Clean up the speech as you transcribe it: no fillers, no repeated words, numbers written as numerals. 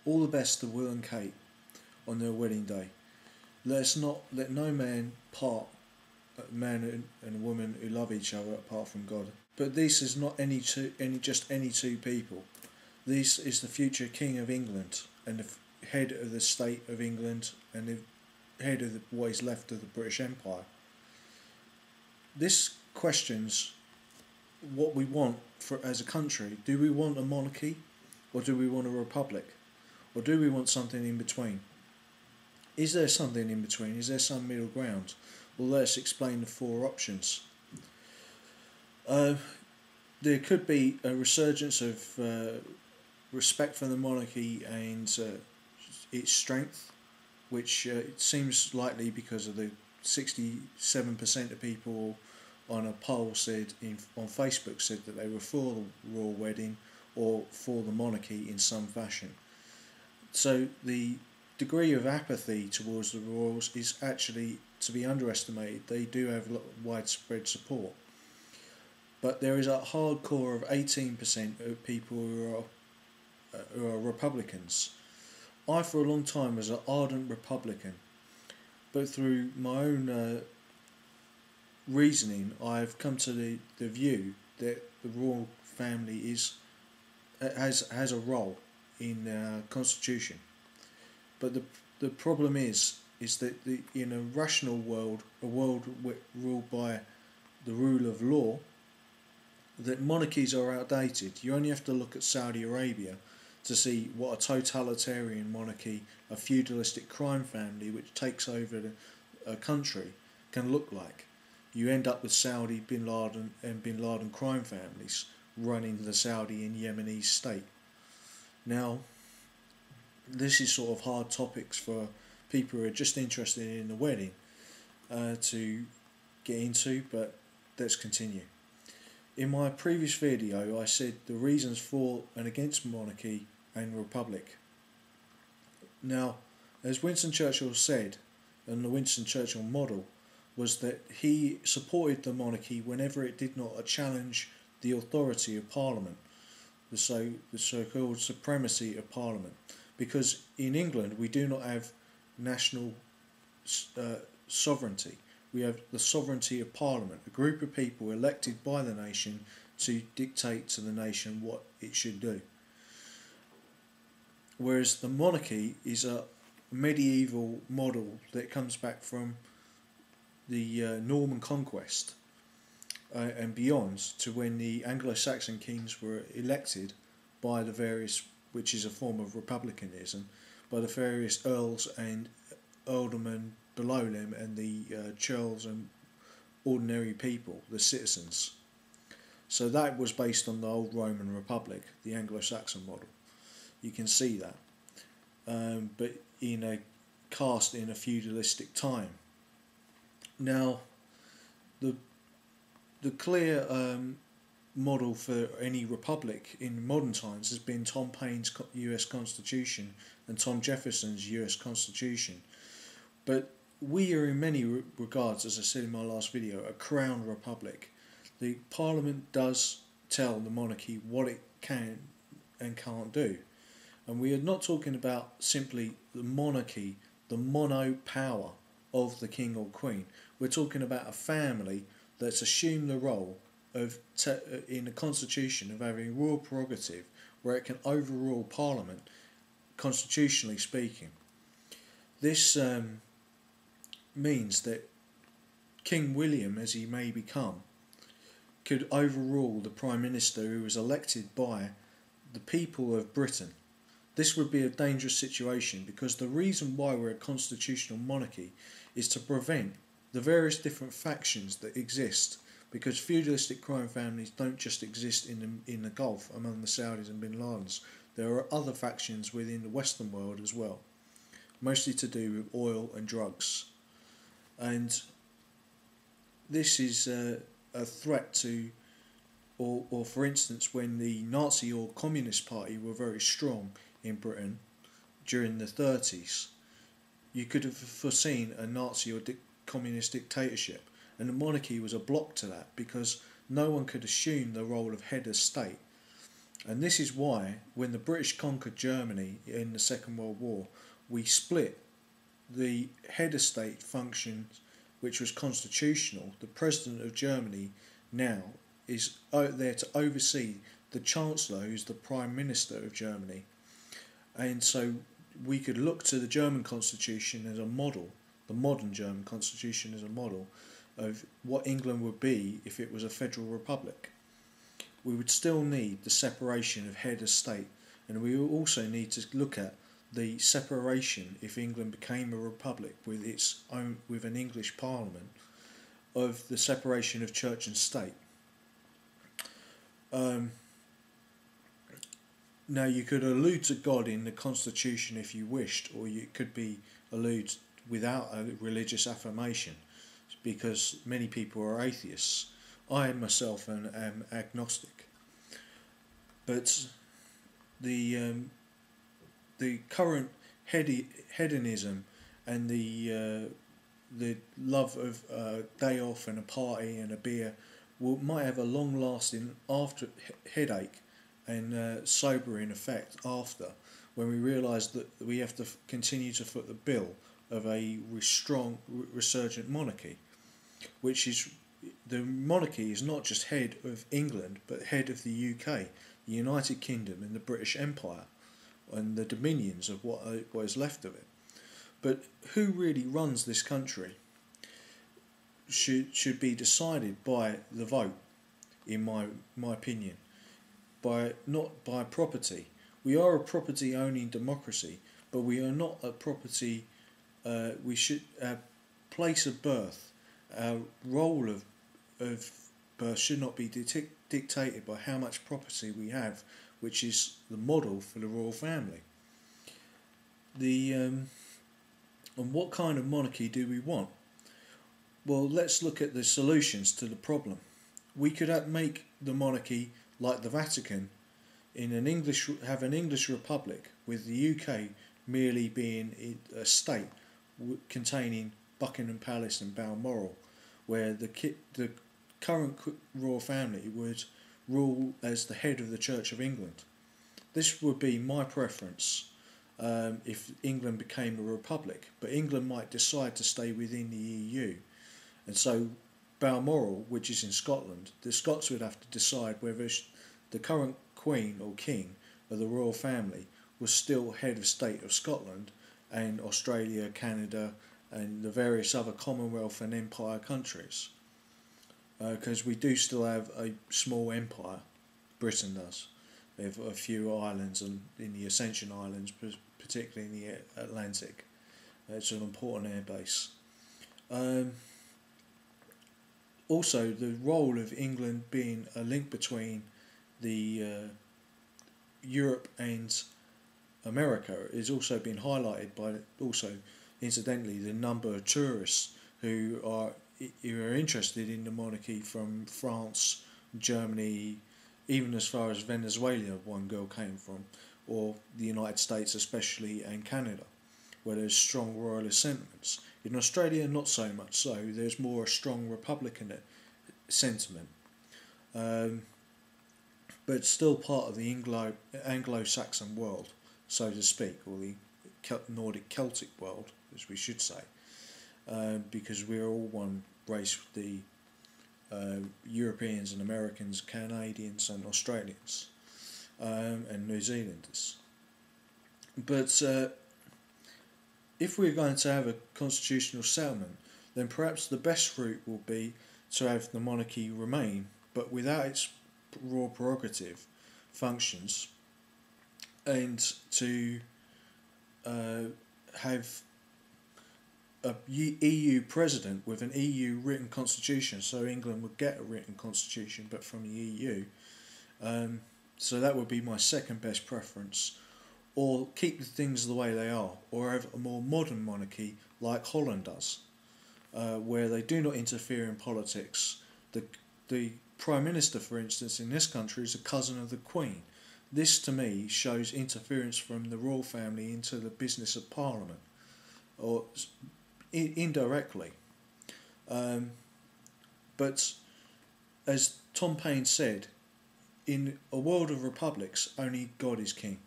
All the best to Will and Kate on their wedding day. Let no man part, a man and a woman who love each other apart from God. But this is not any two people. This is the future King of England and the head of the state of England and the head of what is left of the British Empire. This questions what we want as a country. Do we want a monarchy, or do we want a republic, or do we want something in between? Is there something in between? Is there some middle ground? Well, let's explain the four options. There could be a resurgence of respect for the monarchy and its strength, which it seems likely because of the 67% of people on a poll on Facebook said that they were for the royal wedding or for the monarchy in some fashion. So the degree of apathy towards the royals is actually to be underestimated. They do have widespread support, but there is a hardcore of 18% of people who are Republicans. I for a long time was an ardent Republican, but through my own reasoning I've come to the view that the royal family has a role in our constitution. But the problem is that in a rational world, a world ruled by the rule of law, that monarchies are outdated. You only have to look at Saudi Arabia to see what a totalitarian monarchy, a feudalistic crime family which takes over a country, can look like. You end up with Saudi, Bin Laden and Bin Laden crime families running the Saudi and Yemeni state. Now, this is sort of hard topics for people who are just interested in the wedding to get into, but let's continue. In my previous video I said the reasons for and against monarchy and republic. Now, as Winston Churchill said, and the Winston Churchill model was that he supported the monarchy whenever it did not challenge the authority of Parliament, the so-called supremacy of Parliament, because in England we do not have national sovereignty. We have the sovereignty of Parliament, a group of people elected by the nation to dictate to the nation what it should do. Whereas the monarchy is a medieval model that comes back from the Norman conquest and beyond, to when the Anglo-Saxon kings were elected by the various, which is a form of republicanism, by the various earls and ealdormen below them and the churls and ordinary people, the citizens. So that was based on the old Roman Republic, the Anglo-Saxon model. You can see that, but cast in a feudalistic time. Now, the clear model for any republic in modern times has been Tom Paine's US Constitution and Tom Jefferson's US Constitution. But we are in many regards, as I said in my last video, a crown republic. The Parliament does tell the monarchy what it can and can't do. And we are not talking about simply the monarchy, the mono power of the king or queen. We're talking about a family that's assumed the role of in the constitution of having royal prerogative where it can overrule Parliament, constitutionally speaking. This means that King William, as he may become, could overrule the Prime Minister who was elected by the people of Britain. This would be a dangerous situation, because the reason why we're a constitutional monarchy is to prevent the various different factions that exist, because feudalistic crime families don't just exist in the Gulf among the Saudis and Bin Ladens. There are other factions within the Western world as well, mostly to do with oil and drugs. And this is a threat to, or for instance, when the Nazi or Communist Party were very strong in Britain during the 30s, you could have foreseen a Nazi or communist dictatorship, and the monarchy was a block to that, because no one could assume the role of head of state And this is why, when the British conquered Germany in the Second World War, we split the head of state functions, which was constitutional. The President of Germany now is there to oversee the Chancellor, who's the Prime Minister of Germany. And so we could look to the German Constitution as a model, the modern German Constitution as a model of what England would be if it was a federal republic. We would still need the separation of head of state, and we will also need to look at the separation, if England became a republic with its own, with an English Parliament, of the separation of church and state. Now you could allude to God in the Constitution if you wished, or you could be allude without a religious affirmation, because many people are atheists. I myself am agnostic, but the current hedonism and the love of a day off and a party and a beer might have a long lasting after headache and sobering effect after, when we realise that we have to continue to foot the bill of a strong resurgent monarchy, which is, the monarchy is not just head of England but head of the UK, the United Kingdom and the British Empire and the dominions of what is left of it. But who really runs this country should be decided by the vote, in my opinion, not by property. We are a property owning democracy, but we are not a property. We should place of birth, our role of birth should not be dictated by how much property we have, which is the model for the royal family. And what kind of monarchy do we want? Well, let's look at the solutions to the problem. We could make the monarchy like the Vatican, have an English republic, with the UK merely being a state containing Buckingham Palace and Balmoral, where the current royal family would rule as the head of the Church of England. This would be my preference if England became a republic, but England might decide to stay within the EU, and so Balmoral, which is in Scotland, the Scots would have to decide whether the current Queen or King of the royal family was still head of state of Scotland and Australia, Canada and the various other Commonwealth and Empire countries, because we do still have a small empire. Britain does. We have a few islands, and in the Ascension Islands, particularly in the Atlantic, it's an important air base. Also, the role of England being a link between the Europe and America is also been highlighted by, also incidentally, the number of tourists who are interested in the monarchy from France, Germany, even as far as Venezuela one girl came from, or the United States especially, and Canada, where there's strong royalist sentiments. In Australia, not so much so. There's more a strong Republican sentiment, but still part of the Anglo-Saxon world, so to speak, or the Nordic Celtic world, as we should say, because we're all one race with the Europeans and Americans, Canadians and Australians, and New Zealanders. But if we're going to have a constitutional settlement, then perhaps the best route will be to have the monarchy remain, but without its royal prerogative functions, and to have a EU president with an EU written constitution, so England would get a written constitution but from the EU. So that would be my second best preference. Or keep the things the way they are, or have a more modern monarchy like Holland does, where they do not interfere in politics. The Prime Minister, for instance, in this country is a cousin of the Queen. This to me shows interference from the royal family into the business of Parliament, or indirectly. But as Tom Paine said, in a world of republics, only God is king.